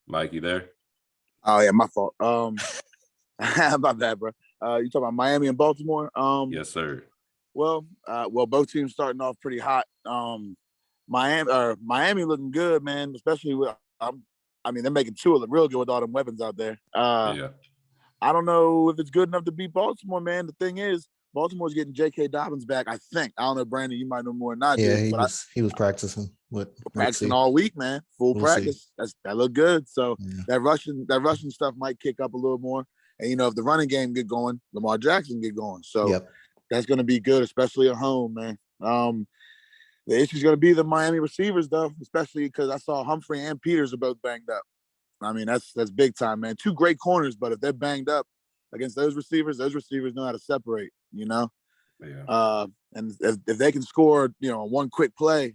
Mike, you there? Oh yeah, my fault. About that, bro. You talking about Miami and Baltimore? Yes, sir. Well, both teams starting off pretty hot. Miami looking good, man. Especially with, they're making Tua look real good with all them weapons out there. Yeah. I don't know if it's good enough to beat Baltimore, man. The thing is, Baltimore's getting J.K. Dobbins back. I think. I don't know, Brandon. You might know more than I do. Yeah, he was practicing practicing all week, man. Full practice. That looked good. So that Russian stuff might kick up a little more. And if the running game get going, Lamar Jackson get going. So that's going to be good, especially at home, man. The issue is going to be the Miami receivers, though, especially because I saw Humphrey and Peters are both banged up. I mean, that's big time, man. 2 great corners, but if they're banged up against those receivers know how to separate, Yeah. And if they can score, one quick play,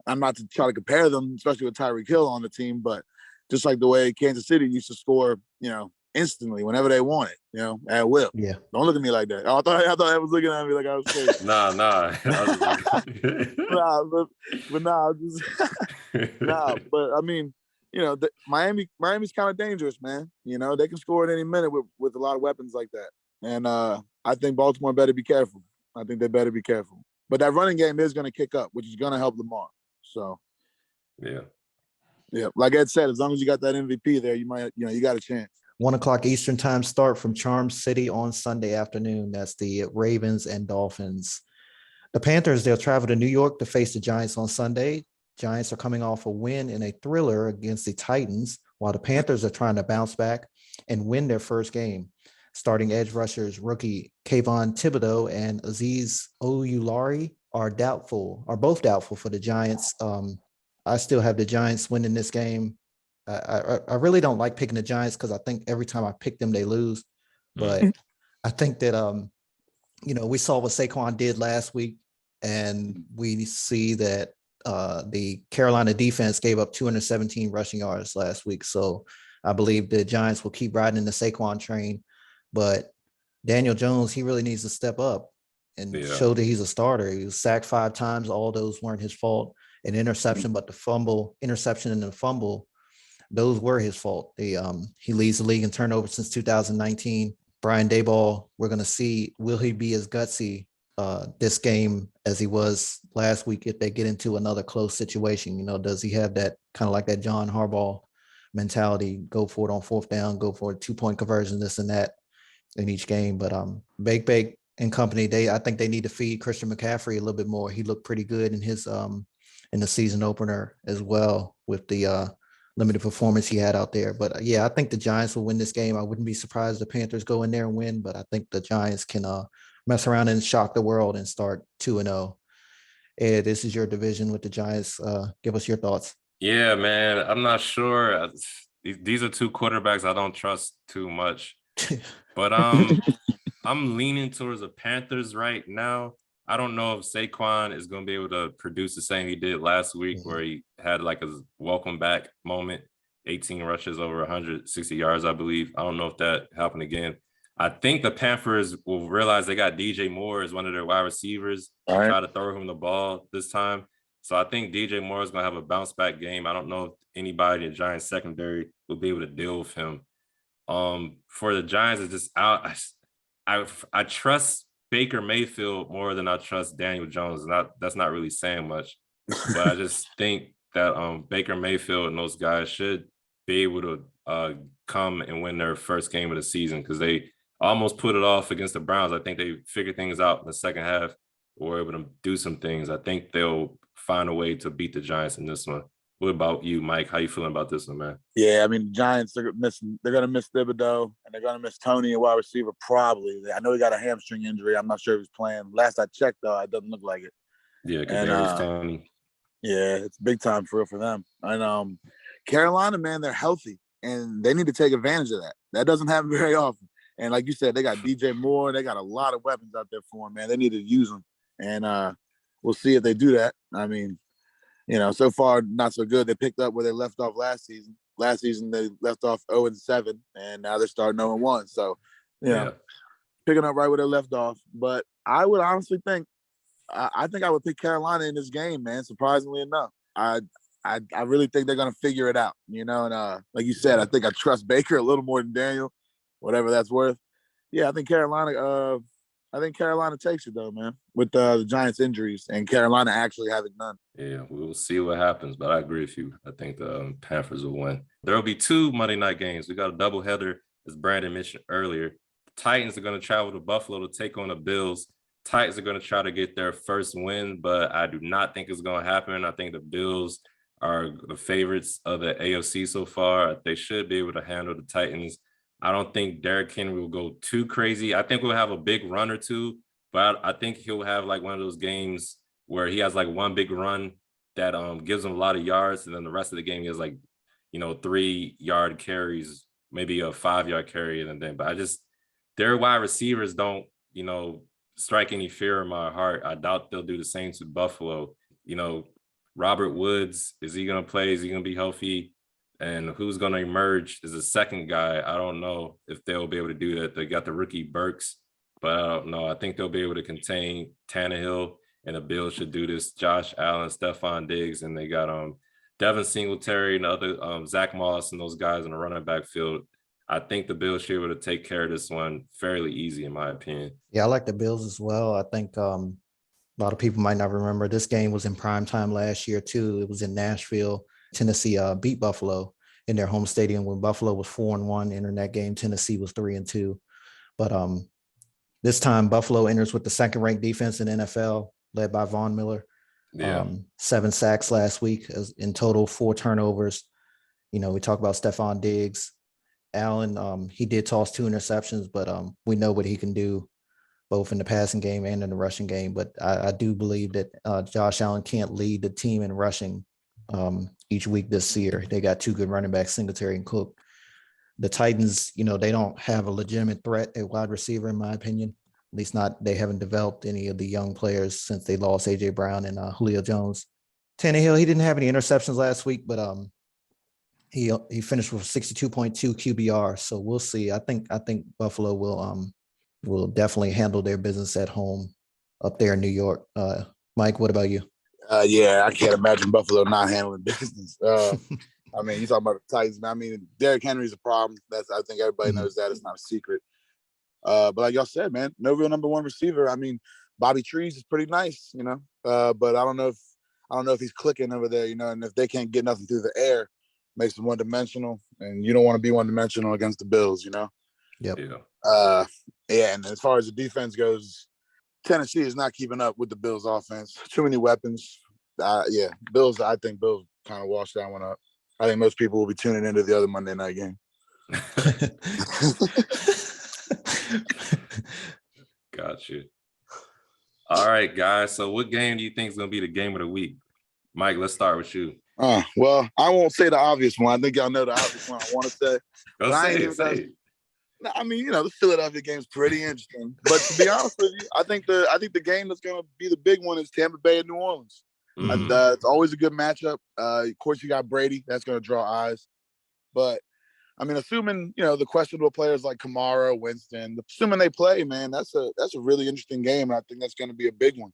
I'm not to try to compare them, especially with Tyreek Hill on the team, but just like the way Kansas City used to score, instantly whenever they want it, at will. Yeah. Don't look at me like that. I thought I was looking at me like I was crazy. Nah. But I mean, Miami's kind of dangerous, man. They can score at any minute with a lot of weapons like that. And I think Baltimore better be careful. I think they better be careful. But that running game is going to kick up, which is going to help Lamar. So, yeah. Like Ed said, as long as you got that MVP there, you might, you got a chance. 1:00 Eastern time start from Charm City on Sunday afternoon. That's the Ravens and Dolphins. The Panthers, they'll travel to New York to face the Giants on Sunday. Giants are coming off a win in a thriller against the Titans, while the Panthers are trying to bounce back and win their first game. Starting edge rushers rookie Kayvon Thibodeau and Azeez Ojulari are both doubtful for the Giants. I still have the Giants winning this game. I really don't like picking the Giants because I think every time I pick them, they lose. But I think that, we saw what Saquon did last week, and we see that the Carolina defense gave up 217 rushing yards last week. So I believe the Giants will keep riding the Saquon train. But Daniel Jones, he really needs to step up and show that he's a starter. He was sacked 5 times. All those weren't his fault. An interception, but the interception and the fumble, those were his fault. He leads the league in turnovers since 2019. Brian Daboll, we're going to see, will he be as gutsy this game as he was last week if they get into another close situation? Does he have that kind of like that John Harbaugh mentality, go for it on 4th down, go for a 2-point conversion, this and that in each game? But Bake and company, I think they need to feed Christian McCaffrey a little bit more. He looked pretty good in his in the season opener as well with the limited performance he had out there. But I think the Giants will win this game. I wouldn't be surprised if the Panthers go in there and win, but I think the Giants can mess around and shock the world and start 2-0. Ed, this is your division with the Giants. Give us your thoughts. Yeah, man. I'm not sure. These are 2 quarterbacks I don't trust too much. But I'm leaning towards the Panthers right now. I don't know if Saquon is going to be able to produce the same he did last week, where he had like a welcome back moment, 18 rushes over 160 yards, I believe. I don't know if that happened again. I think the Panthers will realize they got DJ Moore as one of their wide receivers, try to throw him the ball this time. So I think DJ Moore is going to have a bounce back game. I don't know if anybody in the Giants secondary will be able to deal with him. For the Giants, it's just out. I trust Baker Mayfield more than I trust Daniel Jones. That's not really saying much, but I just think that Baker Mayfield and those guys should be able to come and win their first game of the season, because they almost put it off against the Browns. I think they figured things out in the second half, or were able to do some things. I think they'll find a way to beat the Giants in this one. What about you, Mike? How you feeling about this one, man? Yeah, I mean, the Giants are missing. They're gonna miss Thibodeau, and they're gonna miss Tony, a wide receiver, probably. I know he got a hamstring injury. I'm not sure if he's playing. Last I checked, though, it doesn't look like it. Yeah, And Kadarius Toney. yeah, it's big time for them. And Carolina, man, they're healthy, and they need to take advantage of that. That doesn't happen very often. And like you said, they got DJ Moore. They got a lot of weapons out there for them, man. They need to use them, and we'll see if they do that. I mean, so far not so good. They picked up where they left off last season. Last season they left off 0-7, and now they're starting 0-1. So, picking up right where they left off. But I would honestly think, I think I would pick Carolina in this game, man. Surprisingly enough, I really think they're gonna figure it out. And like you said, I think I trust Baker a little more than Daniel, whatever that's worth. Yeah, I think Carolina. I think Carolina takes it though, man, with the Giants' injuries and Carolina actually having none. Yeah, we'll see what happens, but I agree with you. I think the Panthers will win. There will be 2 Monday night games. We got a doubleheader, as Brandon mentioned earlier. The Titans are going to travel to Buffalo to take on the Bills. Titans are going to try to get their first win, but I do not think it's going to happen. I think the Bills are the favorites of the AFC so far. They should be able to handle the Titans. I don't think Derrick Henry will go too crazy. I think we'll have a big run or two, but I think he'll have like one of those games where he has like one big run that gives him a lot of yards, and then the rest of the game he has like, 3-yard carries, maybe a 5-yard carry, and then. But their wide receivers don't, strike any fear in my heart. I doubt they'll do the same to Buffalo. Robert Woods, is he gonna play? Is he gonna be healthy? And who's going to emerge as a second guy? I don't know if they'll be able to do that. They got the rookie Burks, but I don't know. I think they'll be able to contain Tannehill, and the Bills should do this. Josh Allen, Stephon Diggs, and they got Devin Singletary and other Zach Moss and those guys in the running back field. I think the Bills should be able to take care of this one fairly easy, in my opinion. Yeah, I like the Bills as well. I think a lot of people might not remember this game was in prime time last year too. It was in Nashville. Tennessee beat Buffalo in their home stadium when Buffalo was 4-1. Entering that game, Tennessee was 3-2. But this time, Buffalo enters with the second-ranked defense in NFL, led by Von Miller. Yeah. 7 sacks last week, in total 4 turnovers. We talk about Stephon Diggs. Allen, he did toss 2 interceptions, but we know what he can do both in the passing game and in the rushing game. But I do believe that Josh Allen can't lead the team in rushing each week this year. They got 2 good running backs, Singletary and Cook. The Titans, they don't have a legitimate threat at wide receiver, in my opinion. At least they haven't developed any of the young players since they lost A.J. Brown and Julio Jones. Tannehill, he didn't have any interceptions last week, but he finished with 62.2 QBR. So we'll see. I think Buffalo will definitely handle their business at home up there in New York. Mike, what about you? Yeah, I can't imagine Buffalo not handling business. I mean, you talking about the Titans. I mean, Derrick Henry's a problem. I think everybody knows that. It's not a secret. But like y'all said, man, no real number 1 receiver. I mean, Bobby Trees is pretty nice, but I don't know if he's clicking over there, and if they can't get nothing through the air, makes them one-dimensional, and you don't want to be one-dimensional against the Bills, Yep. Yeah, and as far as the defense goes, Tennessee is not keeping up with the Bills' offense. Too many weapons. Bills. I think Bills kind of washed that one up. I think most people will be tuning into the other Monday night game. Got you. All right, guys. So what game do you think is going to be the game of the week? Mike, let's start with you. Well, I won't say the obvious one. I think y'all know the obvious one I want to say. Say it. I mean, the Philadelphia game's pretty interesting. But to be honest with you, I think the game that's going to be the big one is Tampa Bay and New Orleans. Mm-hmm. It's always a good matchup. Of course, you got Brady. That's going to draw eyes. But, I mean, assuming, the questionable players like Kamara, Winston, assuming they play, man, that's a really interesting game. And I think that's going to be a big one.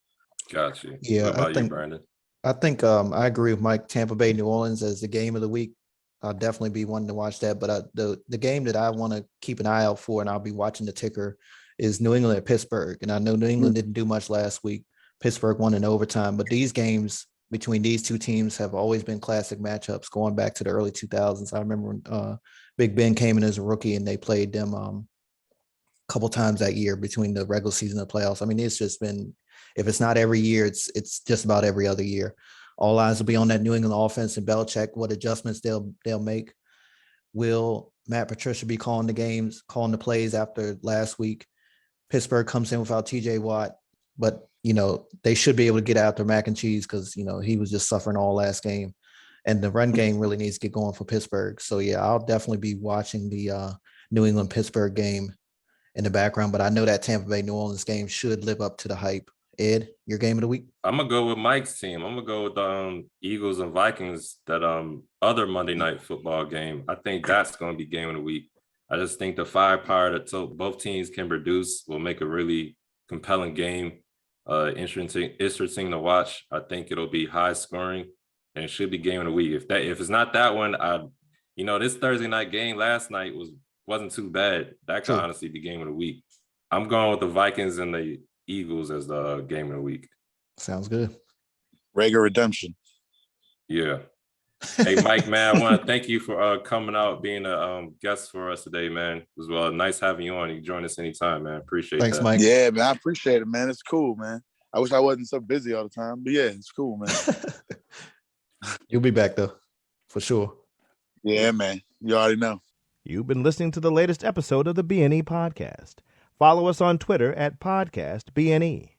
Got you. Yeah, what about you, Brandon? I think I agree with Mike. Tampa Bay, New Orleans as the game of the week. I'll definitely be wanting to watch that. But the game that I want to keep an eye out for, and I'll be watching the ticker, is New England at Pittsburgh. And I know New England didn't do much last week. Pittsburgh won in overtime. But these games between these 2 teams have always been classic matchups going back to the early 2000s. I remember when Big Ben came in as a rookie and they played them a couple times that year between the regular season and the playoffs. I mean, it's just been, if it's not every year, it's just about every other year. All eyes will be on that New England offense and Belichick, what adjustments they'll make. Will Matt Patricia be calling the games, calling the plays after last week? Pittsburgh comes in without TJ Watt, but they should be able to get out their mac and cheese because he was just suffering all last game. And the run game really needs to get going for Pittsburgh. So yeah, I'll definitely be watching the New England Pittsburgh game in the background, but I know that Tampa Bay New Orleans game should live up to the hype. Ed, your game of the week? I'm gonna go with Mike's team. I'm gonna go with Eagles and Vikings, that other Monday night football game. I think that's gonna be game of the week. I just think the firepower that both teams can produce will make a really compelling game. Interesting to watch. I think it'll be high scoring and it should be game of the week. If it's not that one, this Thursday night game last night wasn't too bad. That could honestly be game of the week. I'm going with the Vikings and the Eagles as the game of the week. Sounds good. Rager redemption. Yeah. Hey, Mike, man, I want to thank you for coming out, being a guest for us today, man. It was nice having you on. You can join us anytime, man. Appreciate Thanks, that. Mike. Yeah, man, I appreciate it, man. It's cool, man. I wish I wasn't so busy all the time, but yeah, it's cool, man. You'll be back though, for sure. Yeah, man. You already know. You've been listening to the latest episode of the B&E Podcast. Follow us on Twitter at podcastbne.